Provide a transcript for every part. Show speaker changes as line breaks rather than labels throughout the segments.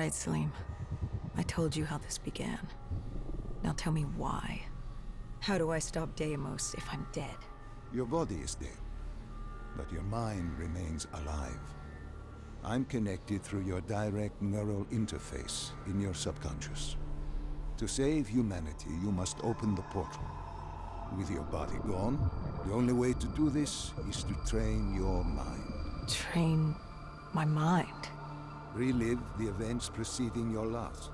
right, Salim. I told you how this began. Now tell me why. How do I stop Deimos if I'm dead?
Your body is dead, but your mind remains alive. I'm connected through your direct neural interface in your subconscious. To save humanity, you must open the portal. With your body gone, the only way to do this is to train your mind.
Train my mind?
Relive the events preceding your last.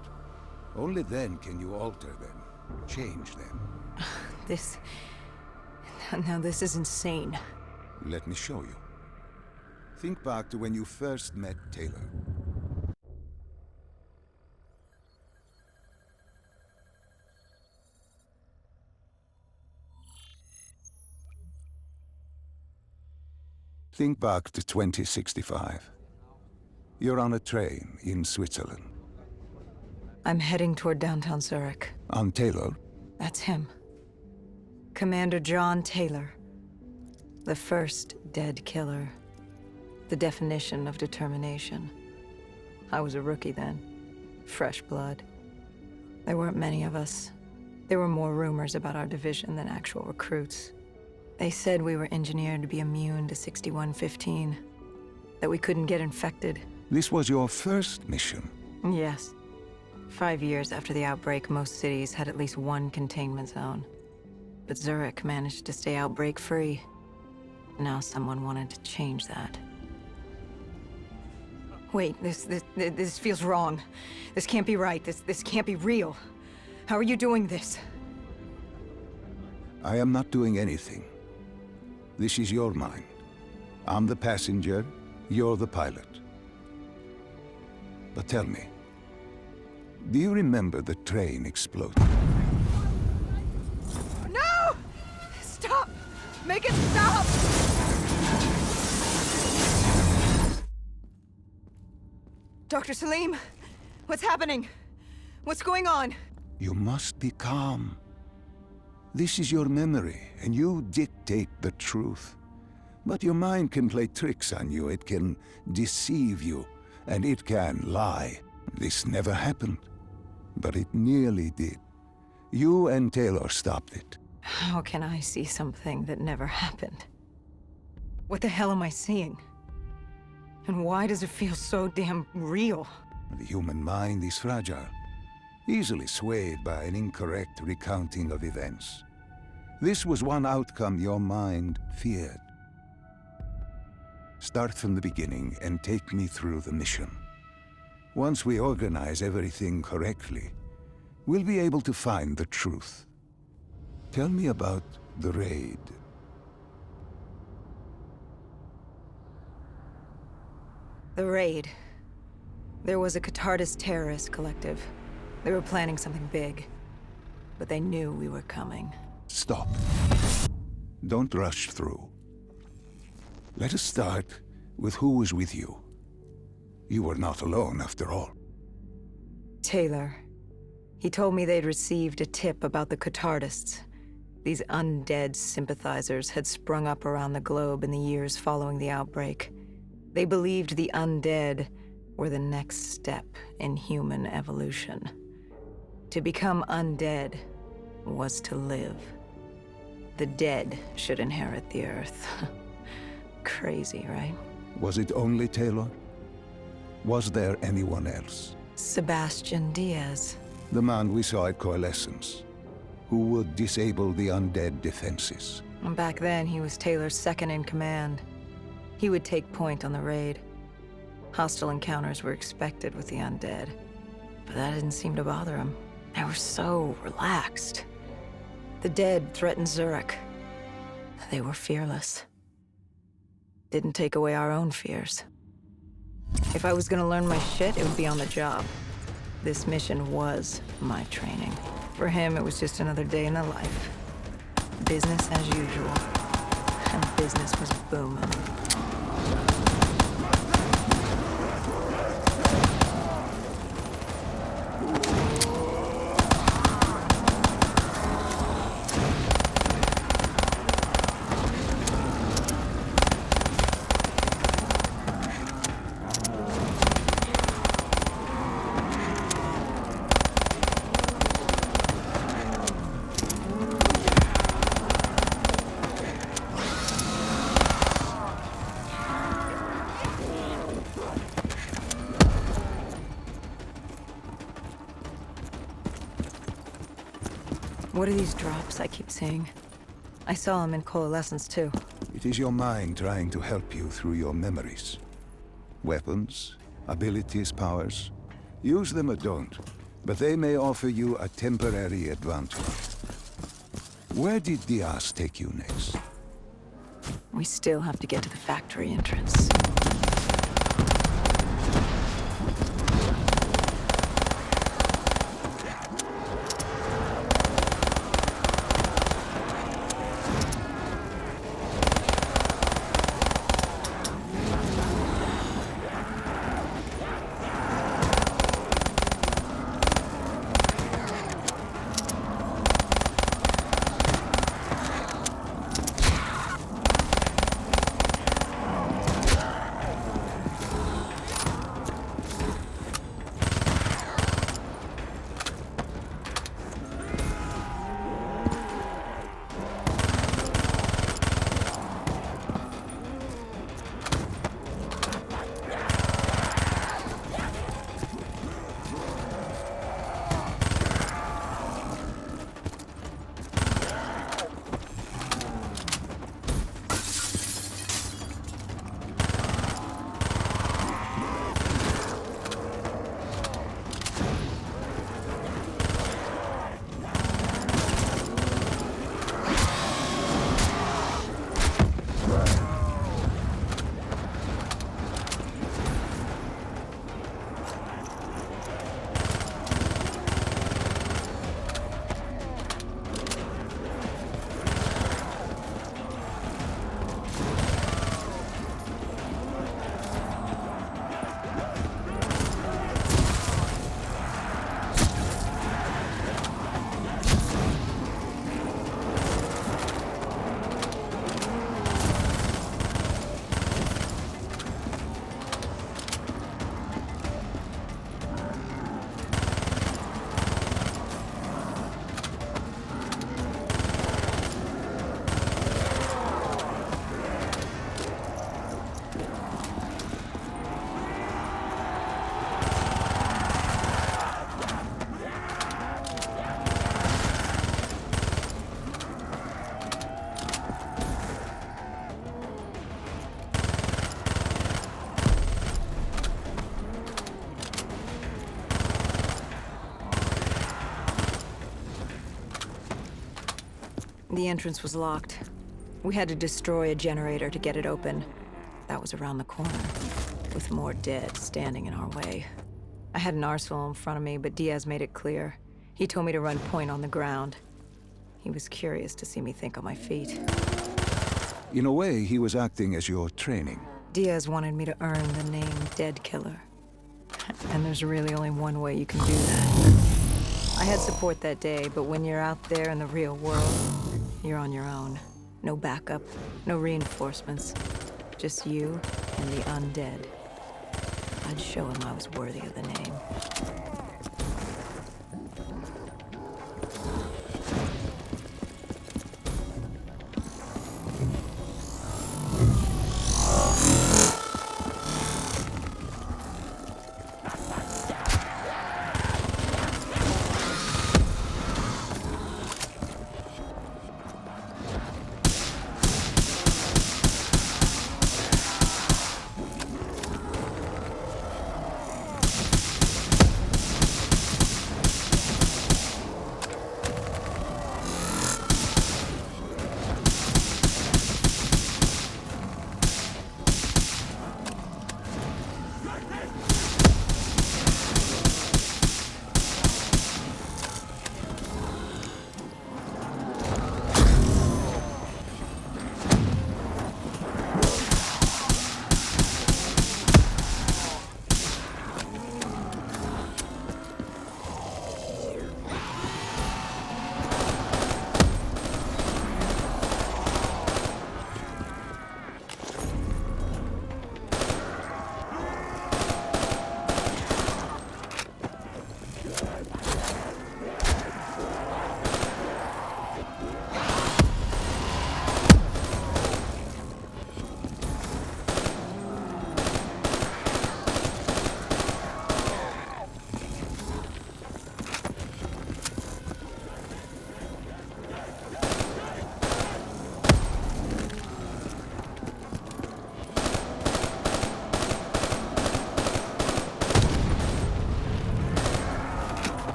Only then can you alter them, change them.
Now this is insane.
Let me show you. Think back to when you first met Taylor. Think back to 2065. You're on a train in Switzerland.
I'm heading toward downtown Zurich.
On Taylor?
That's him. Commander John Taylor. The first dead killer. The definition of determination. I was a rookie then. Fresh blood. There weren't many of us. There were more rumors about our division than actual recruits. They said we were engineered to be immune to 6115. That we couldn't get infected.
This was your first mission?
Yes. 5 years after the outbreak, most cities had at least one containment zone. But Zurich managed to stay outbreak-free. Now someone wanted to change that. Wait, this feels wrong. This can't be right. This can't be real. How are you doing this?
I am not doing anything. This is your mind. I'm the passenger, you're the pilot. But tell me, do you remember the train exploding?
No! Stop! Make it stop! Dr. Salim, what's happening? What's going on?
You must be calm. This is your memory, and you dictate the truth. But your mind can play tricks on you. It can deceive you, and it can lie. This never happened, but it nearly did. You and Taylor stopped it.
How can I see something that never happened? What the hell am I seeing? And why does it feel so damn real?
The human mind is fragile, easily swayed by an incorrect recounting of events. This was one outcome your mind feared. Start from the beginning and take me through the mission. Once we organize everything correctly, we'll be able to find the truth. Tell me about the raid.
The raid. There was a Catardist terrorist collective. They were planning something big, but they knew we were coming.
Stop. Don't rush through. Let us start with who was with you. You were not alone, after all.
Taylor. He told me they'd received a tip about the Catardists. These undead sympathizers had sprung up around the globe in the years following the outbreak. They believed the undead were the next step in human evolution. To become undead was to live. The dead should inherit the Earth. Crazy, right?
Was it only Taylor? Was there anyone else?
Sebastian Diaz.
The man we saw at Coalescence, who would disable the undead defenses.
And back then, he was Taylor's second in command. He would take point on the raid. Hostile encounters were expected with the undead, but that didn't seem to bother him. They were so relaxed. The dead threatened Zurich. They were fearless. Didn't take away our own fears. If I was gonna learn my shit, it would be on the job. This mission was my training. For him, it was just another day in the life. Business as usual. And business was booming. What are these drops I keep seeing? I saw them in Coalescence too.
It is your mind trying to help you through your memories. Weapons, abilities, powers. Use them or don't, but they may offer you a temporary advantage. Where did Diaz take you next?
We still have to get to the factory entrance. The entrance was locked. We had to destroy a generator to get it open. That was around the corner, with more dead standing in our way. I had an arsenal in front of me, but Diaz made it clear. He told me to run point on the ground. He was curious to see me think on my feet.
In a way, he was acting as your training.
Diaz wanted me to earn the name Dead Killer. And there's really only one way you can do that. I had support that day, but when you're out there in the real world, you're on your own. No backup, no reinforcements. Just you and the undead. I'd show him I was worthy of the name.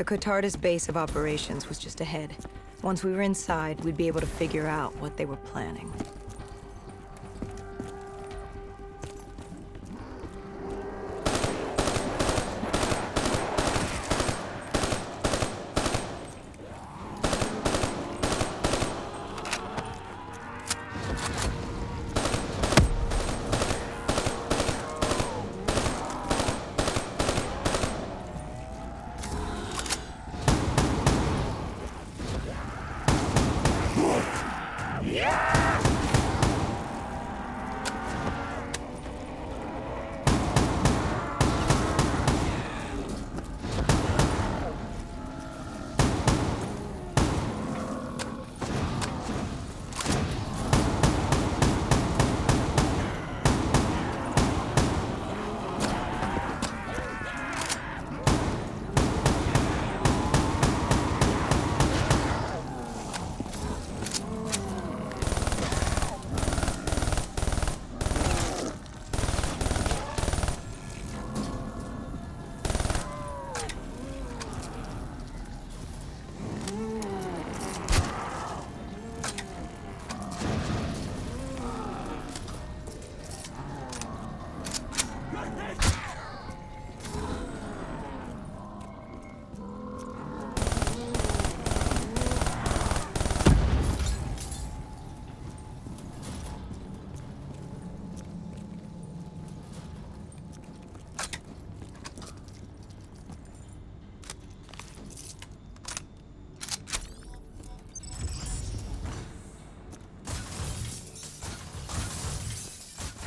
The Cotardis base of operations was just ahead. Once we were inside, we'd be able to figure out what they were planning.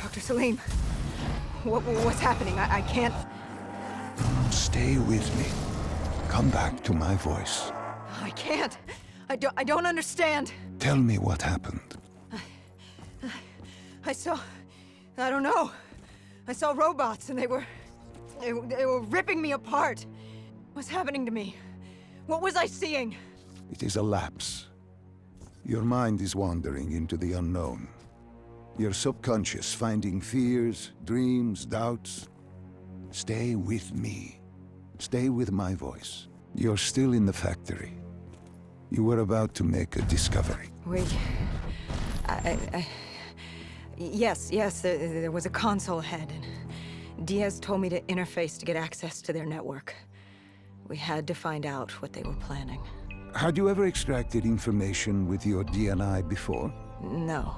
Dr. Salim, what's happening? I can't...
Stay with me. Come back to my voice.
I can't. I don't understand.
Tell me what happened.
I don't know. I saw robots and they were ripping me apart. What's happening to me? What was I seeing?
It is a lapse. Your mind is wandering into the unknown. Your subconscious finding fears, dreams, doubts. Stay with me. Stay with my voice. You're still in the factory. You were about to make a discovery.
Wait. Yes, there was a console ahead, and Diaz told me to interface to get access to their network. We had to find out what they were planning.
Had you ever extracted information with your DNI before?
No.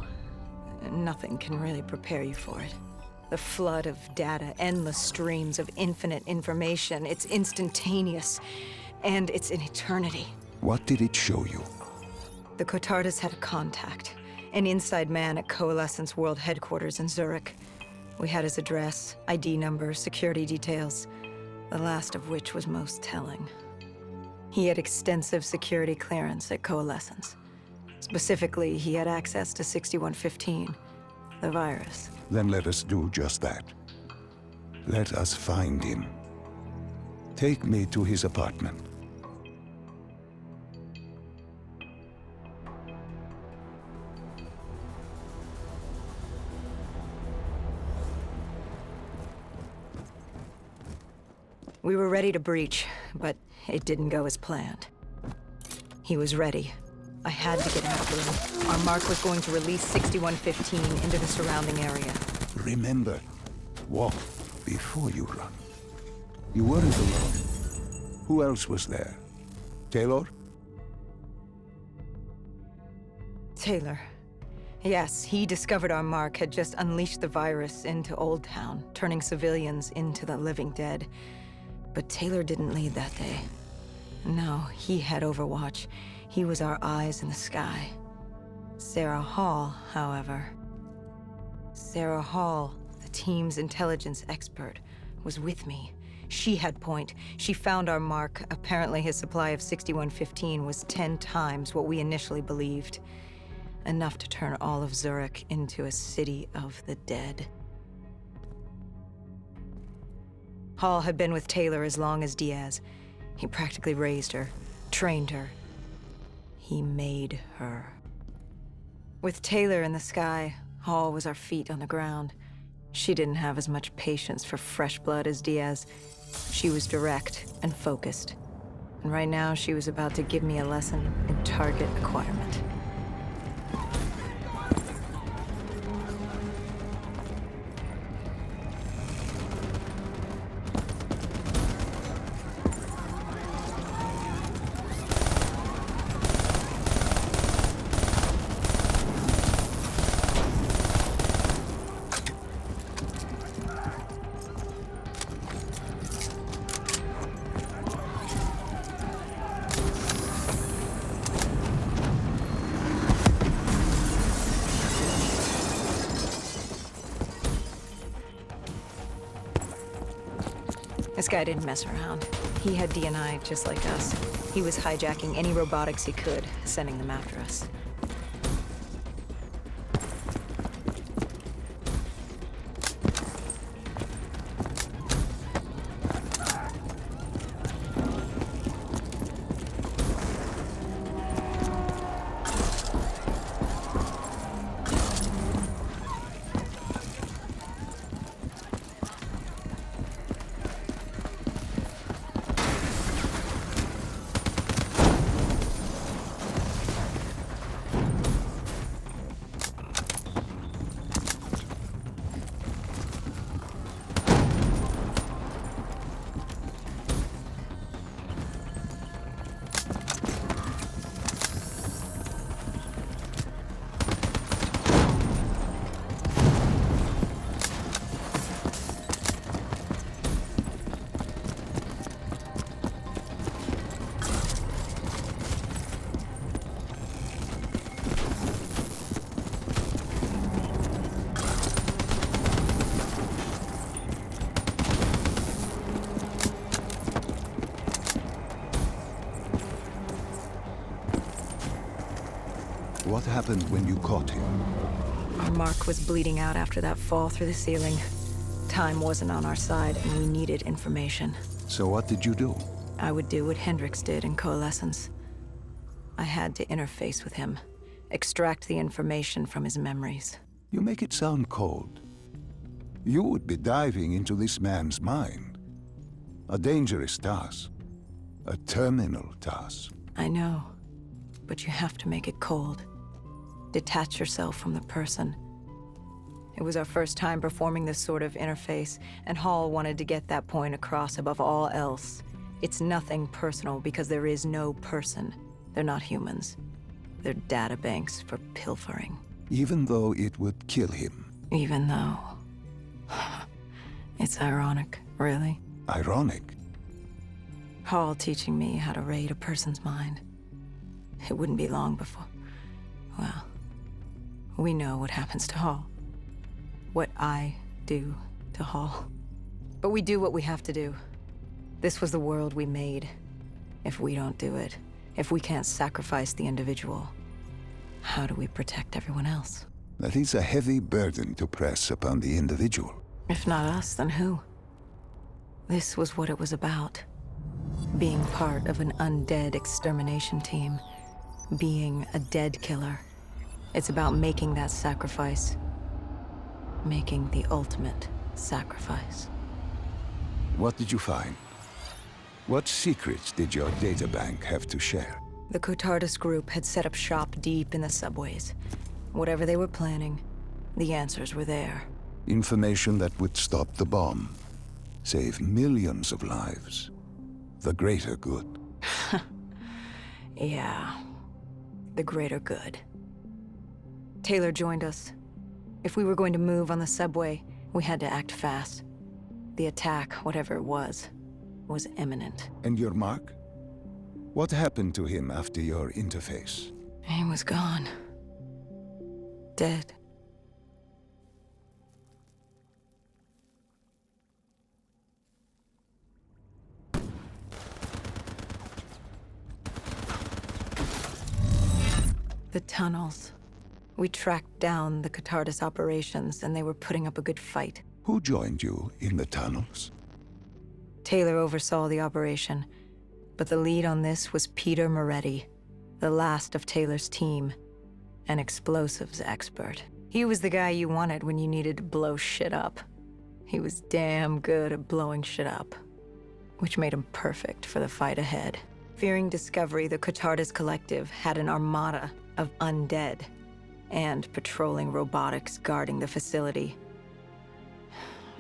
Nothing can really prepare you for it. The flood of data, endless streams of infinite information, it's instantaneous, and it's an eternity.
What did it show you?
The Cotardis had a contact, an inside man at Coalescence World Headquarters in Zurich. We had his address, ID number, security details, the last of which was most telling. He had extensive security clearance at Coalescence. Specifically, he had access to 6115, the virus.
Then let us do just that. Let us find him. Take me to his apartment.
We were ready to breach, but it didn't go as planned. He was ready. I had to get after him. Our mark was going to release 6115 into the surrounding area.
Remember, walk before you run. You weren't alone. Who else was there? Taylor?
Taylor. Yes, he discovered our mark had just unleashed the virus into Old Town, turning civilians into the living dead. But Taylor didn't lead that day. No, he had Overwatch. He was our eyes in the sky. Sarah Hall, however... Sarah Hall, the team's intelligence expert, was with me. She had point. She found our mark. Apparently his supply of 6115 was 10 times what we initially believed. Enough to turn all of Zurich into a city of the dead. Hall had been with Taylor as long as Diaz. He practically raised her, trained her. He made her. With Taylor in the sky, Hall was our feet on the ground. She didn't have as much patience for fresh blood as Diaz. She was direct and focused. And right now, she was about to give me a lesson in target acquirement. This guy didn't mess around. He had DNI just like us. He was hijacking any robotics he could, sending them after us.
What happened when you caught him?
Our Mark was bleeding out after that fall through the ceiling. Time wasn't on our side, and we needed information.
So what did you do?
I would do what Hendricks did in Coalescence. I had to interface with him, extract the information from his memories.
You make it sound cold. You would be diving into this man's mind. A dangerous task. A terminal task.
I know, but you have to make it cold. Detach yourself from the person. It was our first time performing this sort of interface, and Hall wanted to get that point across above all else. It's nothing personal because there is no person. They're not humans. They're databanks for pilfering.
Even though it would kill him.
Even though... It's ironic, really.
Ironic?
Hall teaching me how to raid a person's mind. It wouldn't be long before... Well, we know what happens to Hall. What I do to Hall. But we do what we have to do. This was the world we made. If we don't do it, if we can't sacrifice the individual, how do we protect everyone else?
That is a heavy burden to press upon the individual.
If not us, then who? This was what it was about. Being part of an undead extermination team. Being a dead killer. It's about making that sacrifice. Making the ultimate sacrifice.
What did you find? What secrets did your databank have to share?
The Cotardus group had set up shop deep in the subways. Whatever they were planning, the answers were there.
Information that would stop the bomb. Save millions of lives. The greater good.
Yeah. The greater good. Taylor joined us. If we were going to move on the subway, we had to act fast. The attack, whatever it was imminent.
And your Mark? What happened to him after your interface?
He was gone. Dead. The tunnels. We tracked down the Cotardus operations, and they were putting up a good fight.
Who joined you in the tunnels?
Taylor oversaw the operation, but the lead on this was Peter Moretti, the last of Taylor's team, an explosives expert. He was the guy you wanted when you needed to blow shit up. He was damn good at blowing shit up, which made him perfect for the fight ahead. Fearing discovery, the Catardus Collective had an armada of undead and patrolling robotics guarding the facility.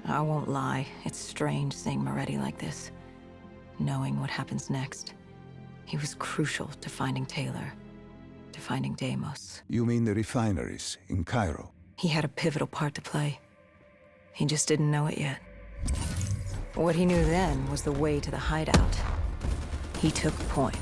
I won't lie, it's strange seeing Moretti like this, knowing what happens next. He was crucial to finding Taylor, to finding Deimos.
You mean the refineries in Cairo?
He had a pivotal part to play. He just didn't know it yet. What he knew then was the way to the hideout. He took point.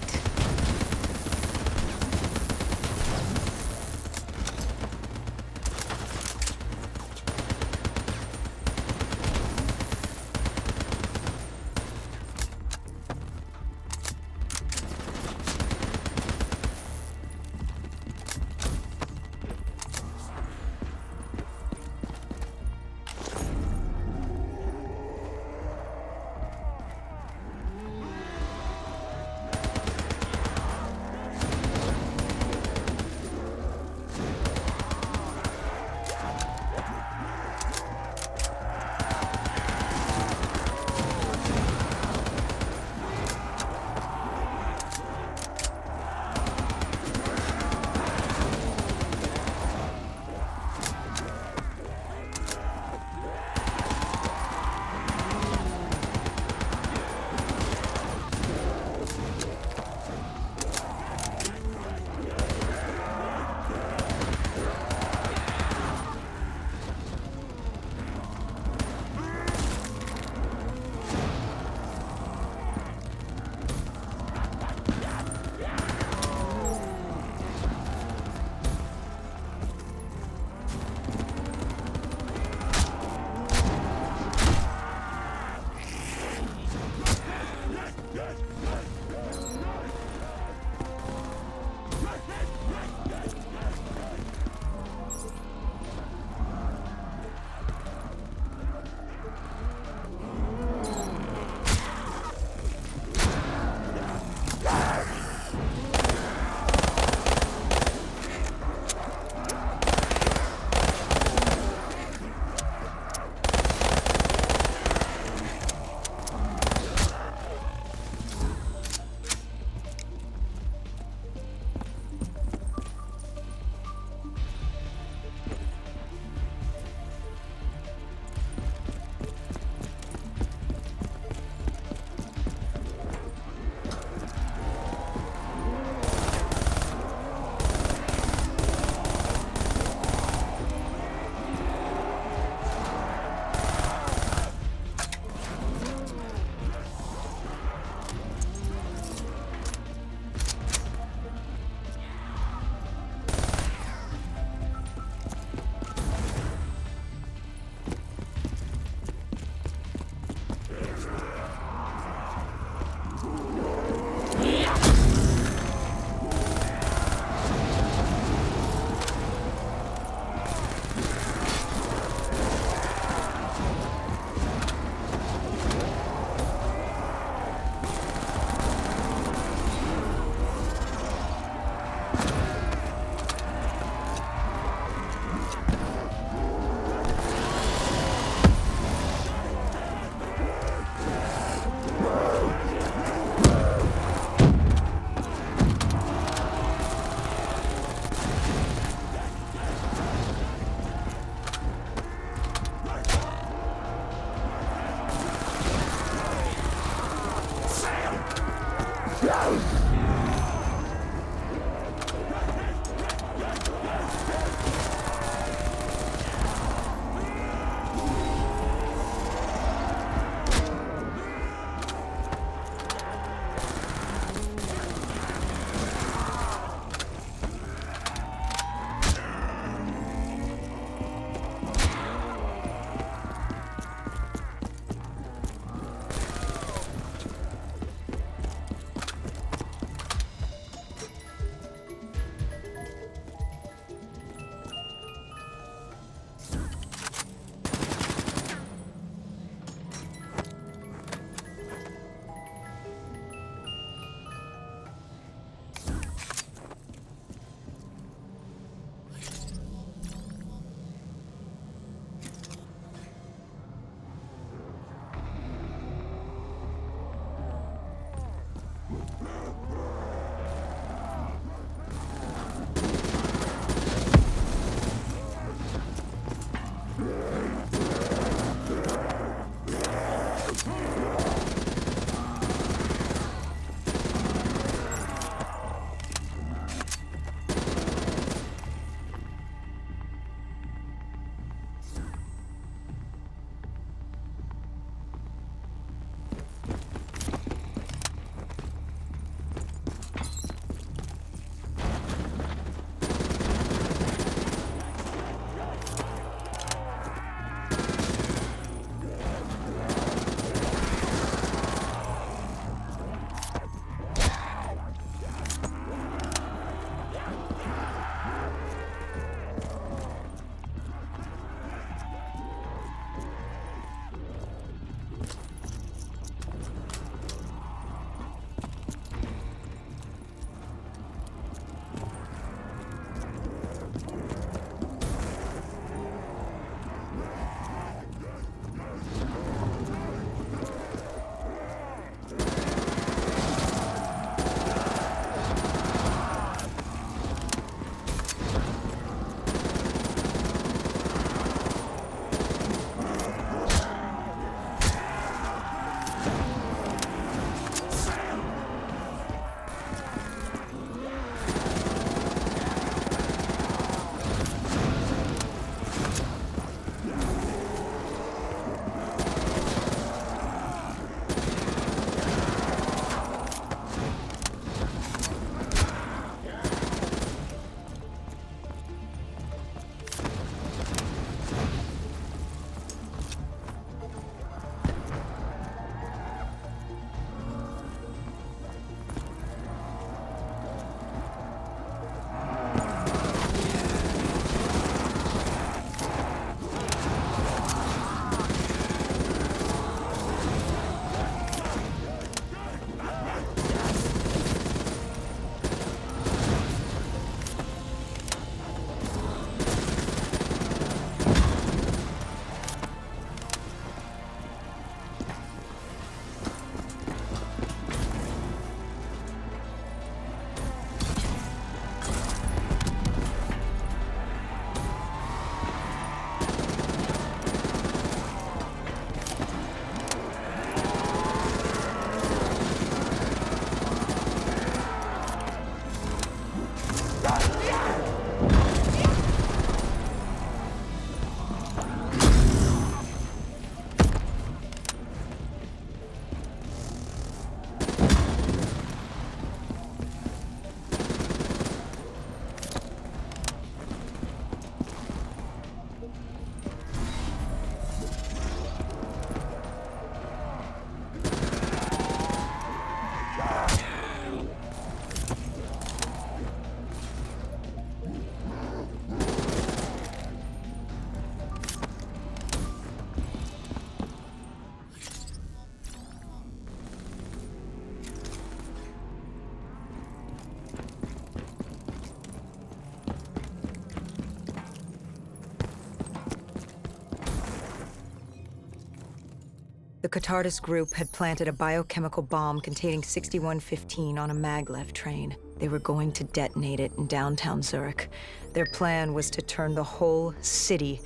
The Catardus group had planted a biochemical bomb containing 6115 on a maglev train. They were going to detonate it in downtown Zurich. Their plan was to turn the whole city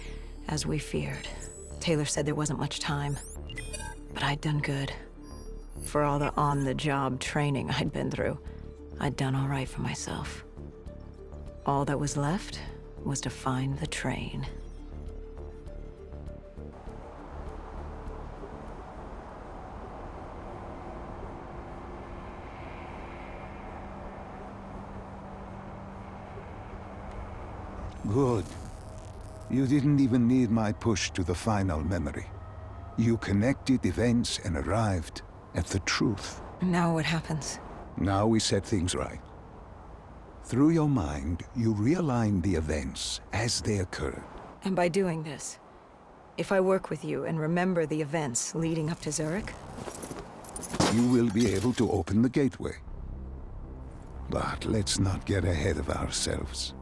as we feared. Taylor said there wasn't much time, but I'd done good. For all the on-the-job training I'd been through, I'd done all right for myself. All that was left was to find the train.
Good. You didn't even need my push to the final memory. You connected events and arrived at the truth.
Now what happens?
Now we set things right. Through your mind, you realign the events as they occurred.
And by doing this, if I work with you and remember the events leading up to Zurich,
You will be able to open the gateway. But let's not get ahead of ourselves.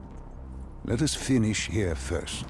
Let us finish here first.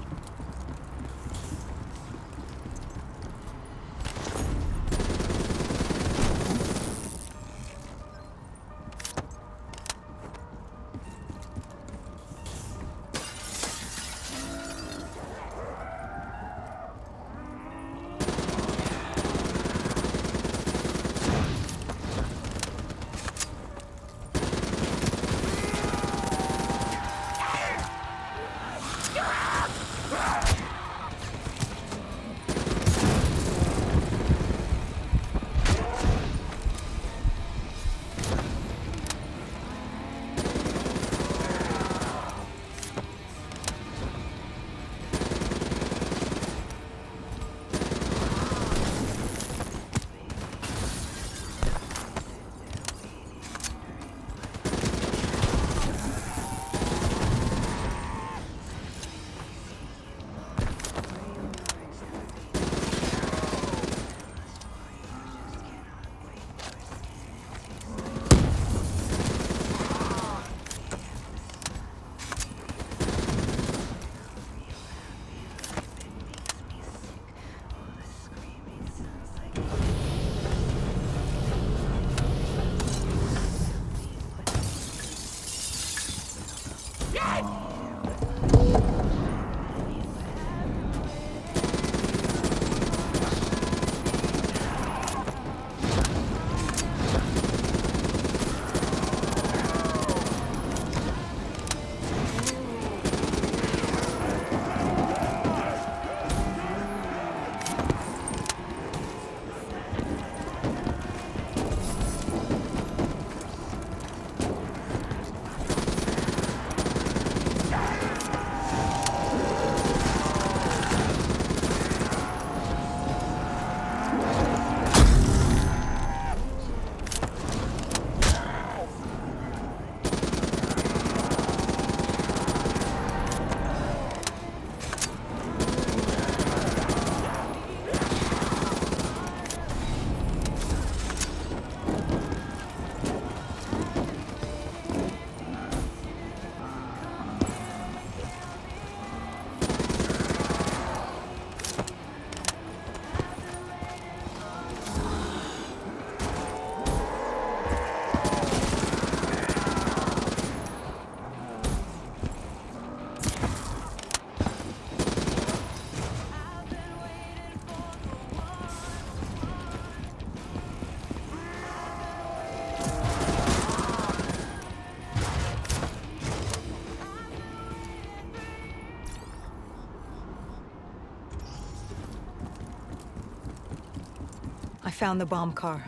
I found the bomb car.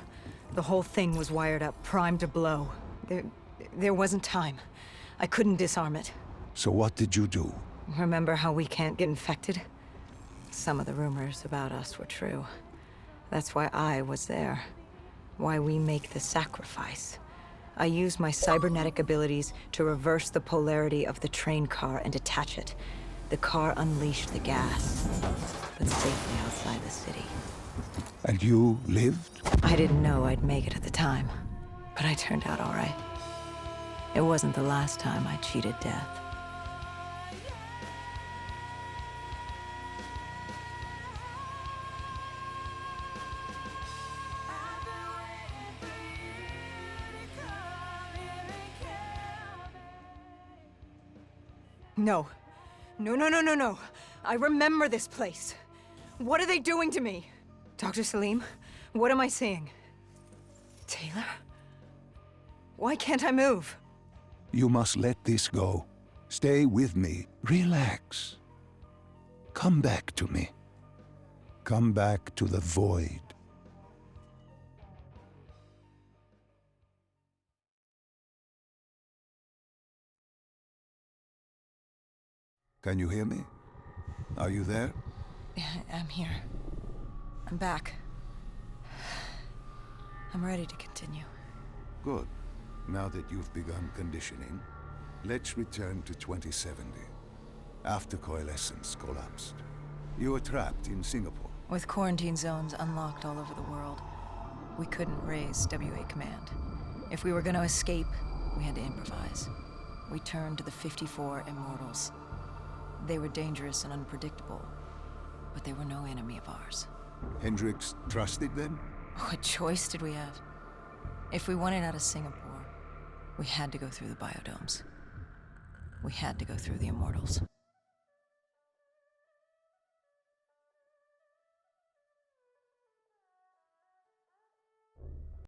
The whole thing was wired up, primed to blow. There wasn't time. I couldn't disarm it.
So what did you do?
Remember how we can't get infected? Some of the rumors about us were true. That's why I was there. Why we make the sacrifice. I used my cybernetic abilities to reverse the polarity of the train car and detach it. The car unleashed the gas, but safely outside the city.
And you lived?
I didn't know I'd make it at the time, but I turned out all right. It wasn't the last time I cheated death. No. No, no, no, no, no. I remember this place. What are they doing to me? Dr. Salim, what am I seeing? Taylor? Why can't I move?
You must let this go. Stay with me. Relax. Come back to me. Come back to the void. Can you hear me? Are you there?
I'm here. I'm back. I'm ready to continue.
Good. Now that you've begun conditioning, let's return to 2070. After Coalescence collapsed. You were trapped in Singapore.
With quarantine zones unlocked all over the world, we couldn't raise WA command. If we were going to escape, we had to improvise. We turned to the 54 Immortals. They were dangerous and unpredictable, but they were no enemy of ours.
Hendricks trusted them?
What choice did we have? If we wanted out of Singapore, we had to go through the biodomes. We had to go through the Immortals.